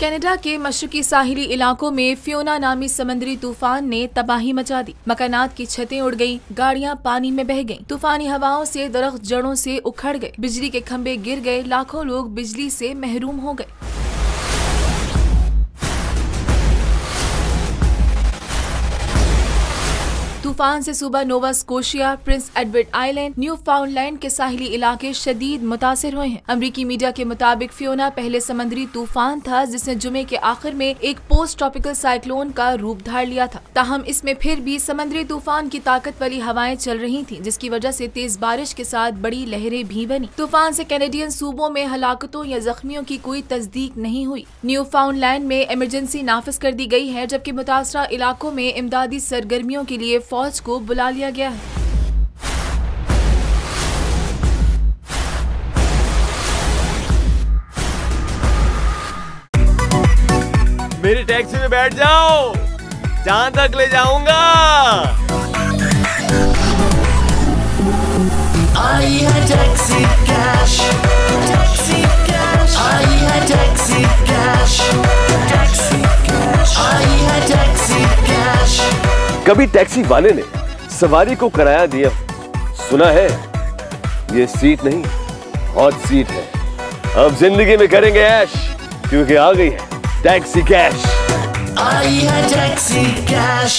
Canada के मशरकी साहिली इलाकों में फियोना नामी समुद्री तूफान ने तबाही मचा दी। मकानात की छतें उड़ गईं, गाड़ियां पानी में बह गईं। तूफानी हवाओं से दरख्त जड़ों से उखड़ गए, बिजली के खंभे गिर गए, लाखों लोग बिजली से महरूम हो गए। तूफान से सूबा Nova Scotia, Prince Edward island, new फाउंडलैंड के साहिली इलाके शदीद मुतासिर हुए हैं। अमरीकी मीडिया के मुताबिक फियोना पहले समुद्री तूफान था जिसने जुमे के आखिर में एक पोस्ट ट्रॉपिकल साइक्लोन का रूप धार लिया था। ताहम इसमें फिर भी समुद्री तूफान की ताकत वाली हवाएं चल रही थीं, जिसकी वजह से तेज बारिश के साथ बड़ी लहरें भी बनी। तूफान से कैनेडियन सूबों में हलाकतों या जख्मियों की कोई तस्दीक नहीं हुई। न्यू फाउंडलैंड में इमरजेंसी नाफिज कर दी गई है, जबकि मुतासरा इलाकों में इमदादी सरगर्मियों के लिए फौज को बुला लिया गया है। मेरी टैक्सी में बैठ जाओ, जहां तक ले जाऊंगा। आई है टैक्सी कैश, टैक्सी कैश, आई है टैक्सी कैश, टैक्सी कैश, आई है टैक्सी कैश। कभी टैक्सी वाले ने सवारी को किराया दिया, सुना है ये सीट नहीं हॉट सीट है। अब जिंदगी में करेंगे ऐश, क्योंकि आ गई है टैक्सी कैश। आई है टैक्सी कैश।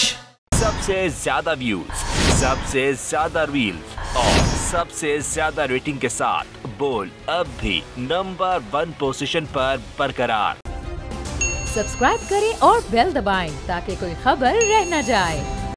सबसे ज्यादा व्यूज, सबसे ज्यादा रील्स और सबसे ज्यादा रेटिंग के साथ बोल अब भी नंबर 1 पोजीशन पर बरकरार। सब्सक्राइब करें और बेल दबाएं ताकि कोई खबर रह न जाए।